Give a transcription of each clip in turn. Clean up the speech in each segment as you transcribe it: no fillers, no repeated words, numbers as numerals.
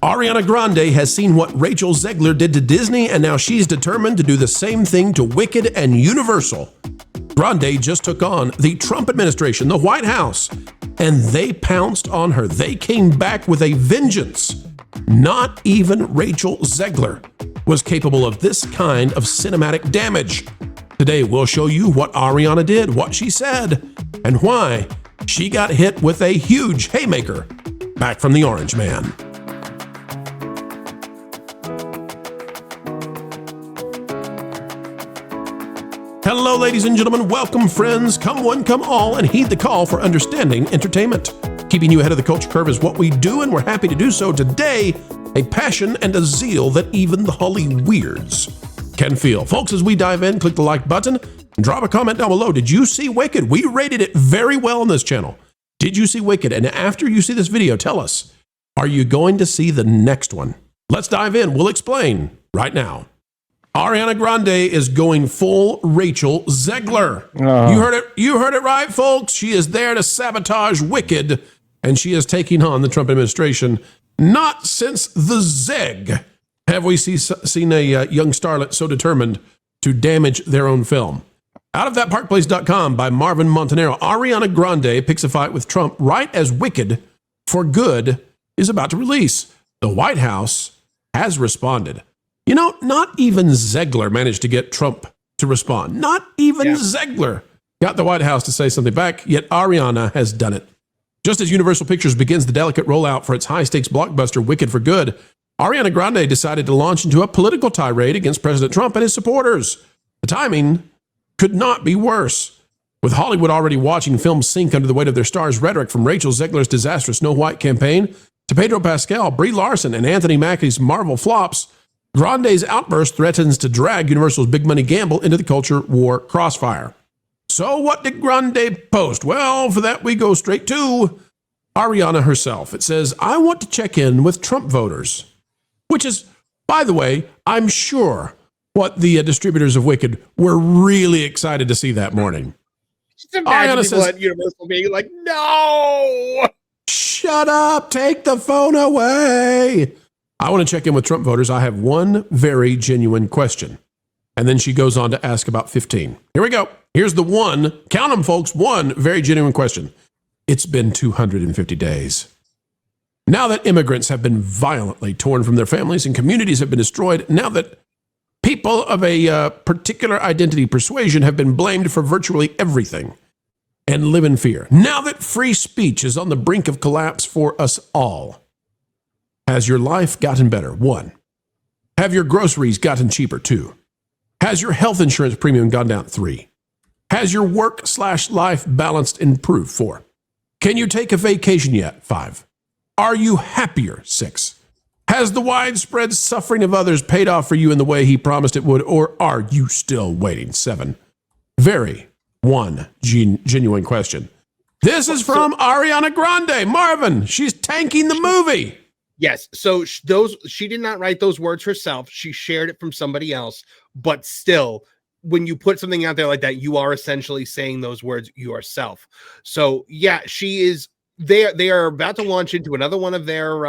Ariana Grande has seen what Rachel Zegler did to Disney, and now she's determined to do the same thing to Wicked and Universal. Grande just took on the Trump administration, the White House, and they pounced on her. They came back with a vengeance. Not even Rachel Zegler was capable of this kind of cinematic damage. Today, we'll show you what Ariana did, what she said, and why she got hit with a huge haymaker back from the Orange Man. Hello, ladies and gentlemen. Welcome, friends. Come one, come all, and heed the call for understanding entertainment. Keeping you ahead of the culture curve is what we do, and we're happy to do so today. A passion and a zeal that even the Holly Weirds can feel. Folks, as we dive in, click the like button and drop a comment down below. Did you see Wicked? We rated it very well on this channel. Did you see Wicked? And after you see this video, tell us, are you going to see the next one? Let's dive in. We'll explain right now. Ariana Grande is going full Rachel Zegler. You heard it right, folks. She is there to sabotage Wicked, and she is taking on the Trump administration. Not since the Zeg have we seen a young starlet so determined to damage their own film. Out of thatparkplace.com by Marvin Montanaro, Ariana Grande picks a fight with Trump right as Wicked for Good is about to release. The White House has responded. You know, not even Zegler managed to get Trump to respond. Not even Zegler got the White House to say something back, yet Ariana has done it. Just as Universal Pictures begins the delicate rollout for its high-stakes blockbuster Wicked for Good, Ariana Grande decided to launch into a political tirade against President Trump and his supporters. The timing could not be worse. With Hollywood already watching films sink under the weight of their stars' rhetoric, from Rachel Zegler's disastrous Snow White campaign to Pedro Pascal, Brie Larson, and Anthony Mackie's Marvel flops, Grande's outburst threatens to drag Universal's big money gamble into the culture war crossfire. So what did Grande post? Well, for that we go straight to Ariana herself. It says, I want to check in with Trump voters, which is, by the way, I'm sure what the distributors of Wicked were really excited to see that morning. Just imagine people at Universal being like, no! Shut up, take the phone away. I want to check in with Trump voters. I have one very genuine question. And then she goes on to ask about 15. Here we go. Here's the one. Count them, folks. One very genuine question. It's been 250 days. Now that immigrants have been violently torn from their families and communities have been destroyed, now that people of a particular identity persuasion have been blamed for virtually everything and live in fear, now that free speech is on the brink of collapse for us all, has your life gotten better? 1. Have your groceries gotten cheaper? 2. Has your health insurance premium gone down? 3. Has your work/life balance improved? 4. Can you take a vacation yet? 5. Are you happier? 6. Has the widespread suffering of others paid off for you in the way he promised it would, or are you still waiting? 7. Very genuine question. This is from Ariana Grande. Marvin, she's tanking the movie. Yes, so she did not write those words herself. She shared it from somebody else. But still, when you put something out there like that, you are essentially saying those words yourself. So yeah, she is. They are about to launch into another one of their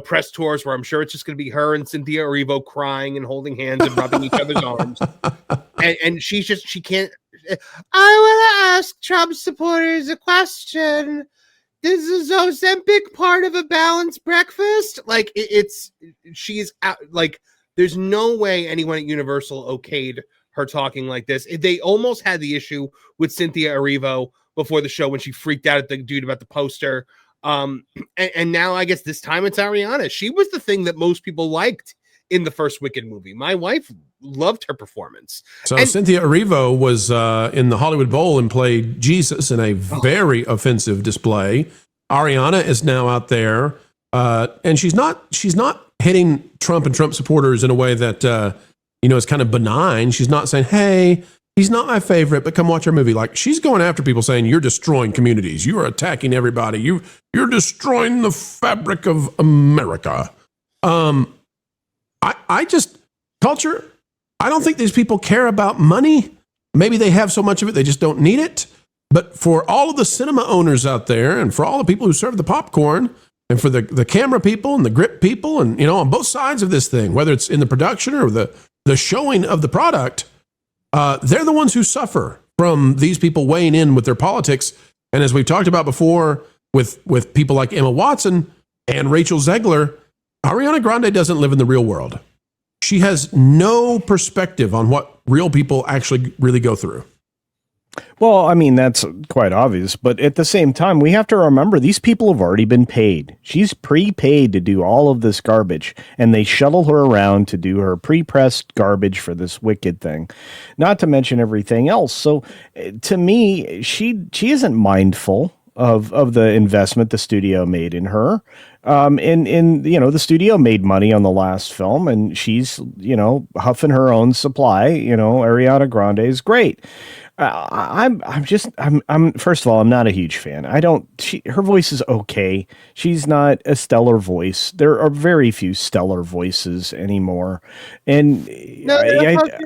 press tours where I'm sure it's just going to be her and Cynthia Erivo crying and holding hands and rubbing each other's arms. And she can't. I want to ask Trump supporters a question. This is Ozempic part of a balanced breakfast? Like she's out, like there's no way anyone at Universal okayed her talking like this. They almost had the issue with Cynthia Erivo before the show when she freaked out at the dude about the poster. And now I guess this time it's Ariana. She was the thing that most people liked in the first Wicked movie. My wife loved her performance. So Cynthia Erivo was in the Hollywood Bowl and played Jesus in a very offensive display. Ariana is now out there, and she's not hitting Trump and Trump supporters in a way that is kind of benign. She's not saying, "Hey, he's not my favorite, but come watch our movie." Like, she's going after people, saying, "You're destroying communities. You are attacking everybody. You're destroying the fabric of America." Culture, I don't think these people care about money. Maybe they have so much of it, they just don't need it. But for all of the cinema owners out there and for all the people who serve the popcorn, And for the camera people and the grip people and, on both sides of this thing, whether it's in the production or the showing of the product, they're the ones who suffer from these people weighing in with their politics. And as we've talked about before with people like Emma Watson and Rachel Zegler, Ariana Grande doesn't live in the real world. She has no perspective on what real people actually really go through. Well, I mean, that's quite obvious, but at the same time, we have to remember these people have already been paid. She's prepaid to do all of this garbage, and they shuttle her around to do her pre-pressed garbage for this Wicked thing, not to mention everything else. So to me, she isn't mindful of the investment the studio made in her. The studio made money on the last film, and she's, huffing her own supply. Ariana Grande is great. I'm first of all, I'm not a huge fan. Her voice is okay. She's not a stellar voice. There are very few stellar voices anymore. And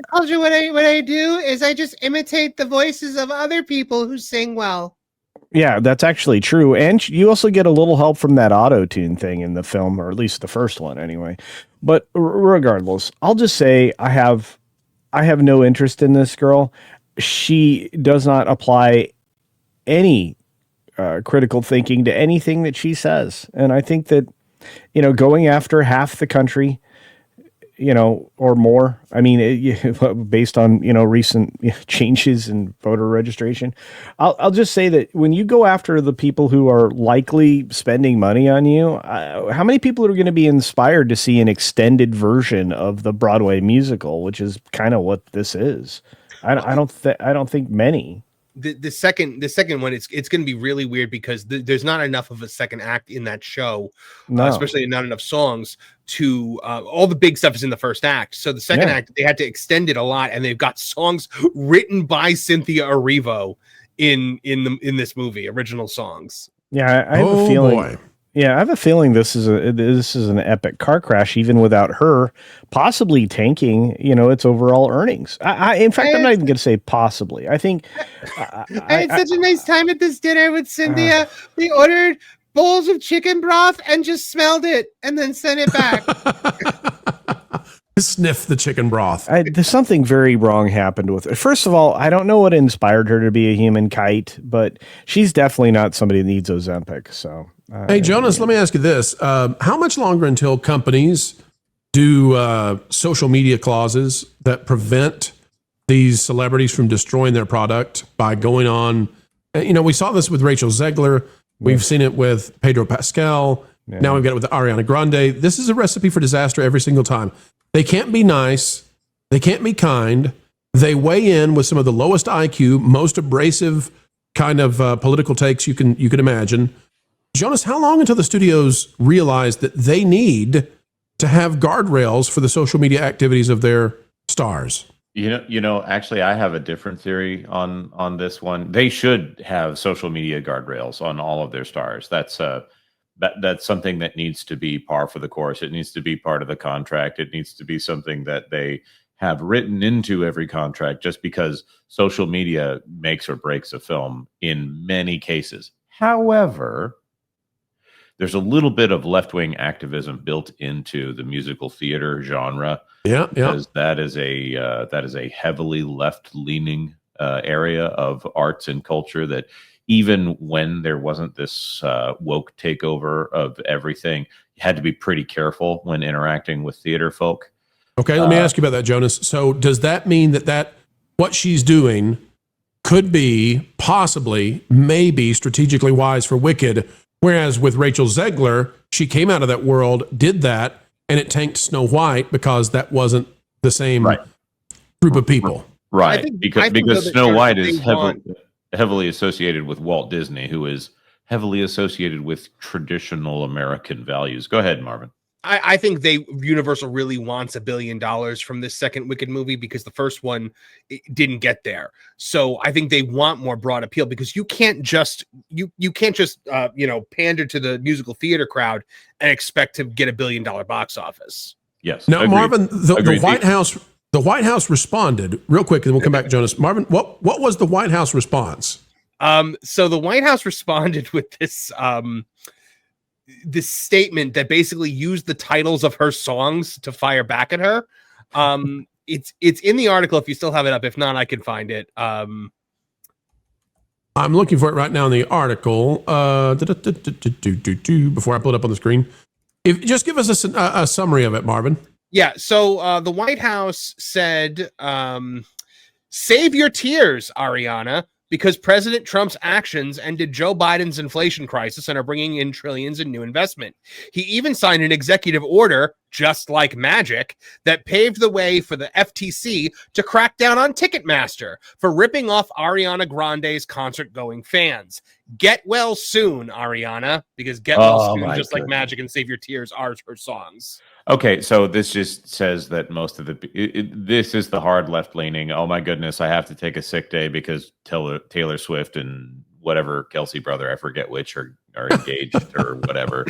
culture, what I do is I just imitate the voices of other people who sing well. Yeah, that's actually true. And you also get a little help from that auto-tune thing in the film, or at least the first one anyway. But regardless, I'll just say I have no interest in this girl. She does not apply any critical thinking to anything that she says. And I think that, going after half the country, or more, I mean, based on, recent changes in voter registration, I'll just say that when you go after the people who are likely spending money on you, how many people are going to be inspired to see an extended version of the Broadway musical, which is kind of what this is? I don't think many. The second one, it's going to be really weird because there's not enough of a second act in that show, especially not enough songs to all the big stuff is in the first act. So the second act, they had to extend it a lot, and they've got songs written by Cynthia Erivo in this movie, original songs. Yeah, I have a feeling. Boy. Yeah, I have a feeling this is an epic car crash, even without her possibly tanking, its overall earnings. In fact, I'm not even going to say possibly. I think I had such a nice time at this dinner with Cynthia. We ordered bowls of chicken broth and just smelled it and then sent it back. Sniff the chicken broth. There's something very wrong happened with it. First of all, I don't know what inspired her to be a human kite, but she's definitely not somebody that needs Ozempic. So, hey, Jonas, let me ask you this. How much longer until companies do social media clauses that prevent these celebrities from destroying their product by going on? We saw this with Rachel Zegler. We've seen it with Pedro Pascal. Yeah. Now we've got it with Ariana Grande. This is a recipe for disaster every single time. They can't be nice. They can't be kind. They weigh in with some of the lowest IQ, most abrasive kind of political takes you can imagine. Jonas, how long until the studios realize that they need to have guardrails for the social media activities of their stars? Actually, I have a different theory on this one. They should have social media guardrails on all of their stars. That's something that needs to be par for the course. It needs to be part of the contract. It needs to be something that they have written into every contract, just because social media makes or breaks a film in many cases. However, there's a little bit of left-wing activism built into the musical theater genre. Because that is a heavily left-leaning area of arts and culture that, even when there wasn't this woke takeover of everything, you had to be pretty careful when interacting with theater folk. Okay, let me ask you about that, Jonas. So does that mean that what she's doing could be possibly, maybe strategically wise for Wicked, whereas with Rachel Zegler, she came out of that world, did that, and it tanked Snow White because that wasn't the same group of people. Right, because Snow White is heavily associated with Walt Disney, who is heavily associated with traditional American values. Go ahead, Marvin. I think Universal really wants $1 billion from this second Wicked movie because the first one didn't get there. So I think they want more broad appeal, because you can't just pander to the musical theater crowd and expect to get $1 billion box office. Yes. Now, agreed. Marvin, the White House responded real quick, and then we'll come back to Jonas. Marvin, what was the White House response? So the White House responded with this this statement that basically used the titles of her songs to fire back at her. It's in the article if you still have it up. If not, I can find it. I'm looking for it right now in the article. Before I pull it up on the screen, just give us a summary of it, Marvin. Yeah. So the White House said, "Save your tears, Ariana, because President Trump's actions ended Joe Biden's inflation crisis and are bringing in trillions in new investment. He even signed an executive order, just like magic, that paved the way for the FTC to crack down on Ticketmaster for ripping off Ariana Grande's concert-going fans. Get well soon, Ariana," because "Get well soon," just like magic, and "Save your tears" are her songs. Okay, so this just says that most of this is the hard left-leaning, oh my goodness, I have to take a sick day because Taylor Swift and whatever Kelsey brother, I forget which, are engaged or whatever.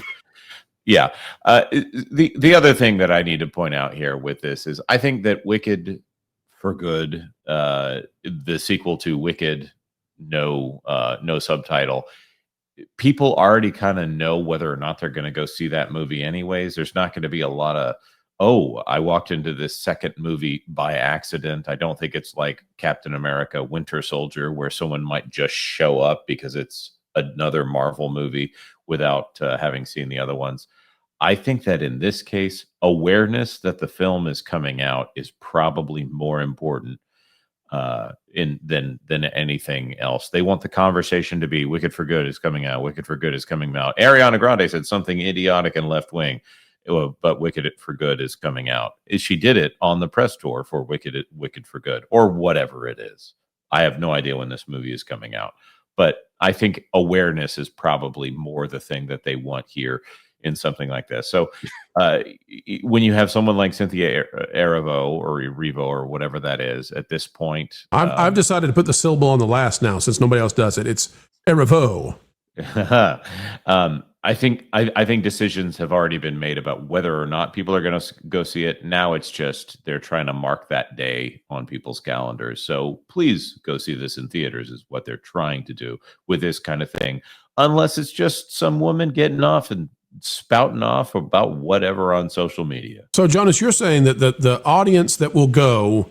Yeah. The other thing that I need to point out here with this is I think that Wicked for Good, the sequel to Wicked, no subtitle, people already kind of know whether or not they're going to go see that movie anyways. There's not going to be a lot of, oh, I walked into this second movie by accident. I don't think it's like Captain America Winter Soldier where someone might just show up because it's another Marvel movie without having seen the other ones. I think that in this case, awareness that the film is coming out is probably more important than anything else. They want the conversation to be Wicked for Good is coming out. Wicked for Good is coming out. Ariana Grande said something idiotic and left wing, but Wicked for Good is coming out. She did it on the press tour for Wicked for Good or whatever it is. I have no idea when this movie is coming out, but I think awareness is probably more the thing that they want here in something like this. So when you have someone like Cynthia Erivo or Erivo or whatever that is at this point, I've decided to put the syllable on the last now since nobody else does it. It's Erivo. I think decisions have already been made about whether or not people are going to go see it. Now it's just they're trying to mark that day on people's calendars. So please go see this in theaters is what they're trying to do with this kind of thing. Unless it's just some woman getting off and spouting off about whatever on social media. So Jonas, you're saying that the audience that will go,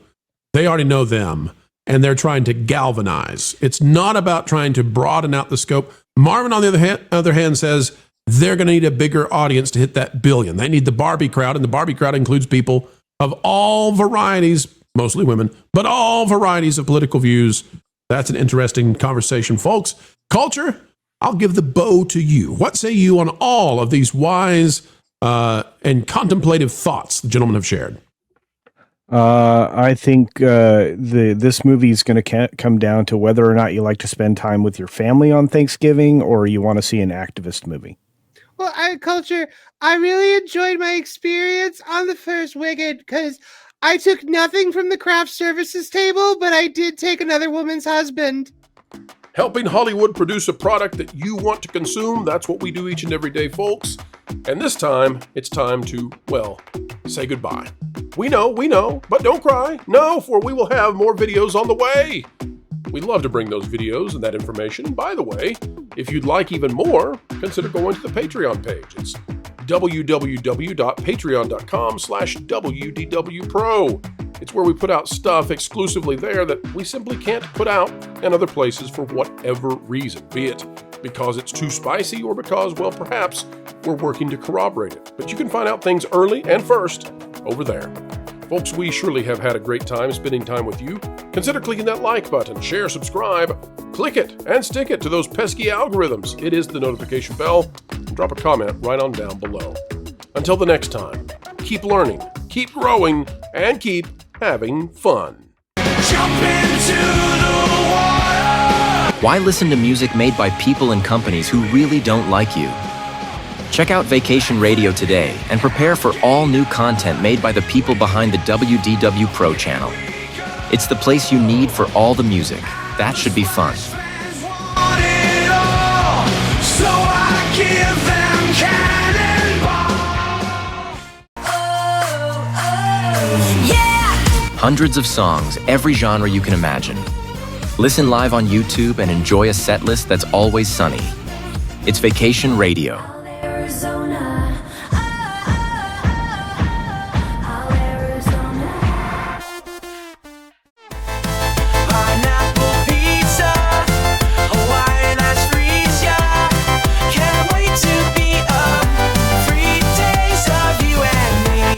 they already know them and they're trying to galvanize. It's not about trying to broaden out the scope. Marvin, on the other hand, says they're going to need a bigger audience to hit that billion. They need the Barbie crowd, and the Barbie crowd includes people of all varieties, mostly women, but all varieties of political views. That's an interesting conversation, folks. Culture, I'll give the bow to you. What say you on all of these wise and contemplative thoughts the gentlemen have shared? I think this movie is going to come down to whether or not you like to spend time with your family on Thanksgiving or you want to see an activist movie. Well, Culture, I really enjoyed my experience on the first Wicked because I took nothing from the craft services table, but I did take another woman's husband. Helping Hollywood produce a product that you want to consume. That's what we do each and every day, folks. And this time, it's time to, well, say goodbye. We know, but don't cry. No, for we will have more videos on the way. We'd love to bring those videos and that information. By the way, if you'd like even more, consider going to the Patreon page. It's www.patreon.com/WDW Pro. It's where we put out stuff exclusively there that we simply can't put out in other places for whatever reason, be it because it's too spicy or because, well, perhaps we're working to corroborate it. But you can find out things early and first over there. Folks, we surely have had a great time spending time with you. Consider clicking that like button, share, subscribe, click it, and stick it to those pesky algorithms. It is the notification bell. Drop a comment right on down below. Until the next time, keep learning, keep growing, and keep having fun. Jump into the water. Why listen to music made by people and companies who really don't like you? Check out Vacation Radio today and prepare for all new content made by the people behind the WDW Pro Channel. It's the place you need for all the music. That should be fun. Hundreds of songs, every genre you can imagine. Listen live on YouTube and enjoy a set list that's always sunny. It's Vacation Radio.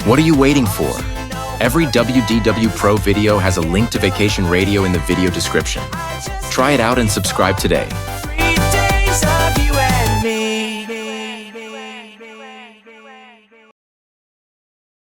What are you waiting for? Every WDW Pro video has a link to Vacation Radio in the video description. Try it out and subscribe today.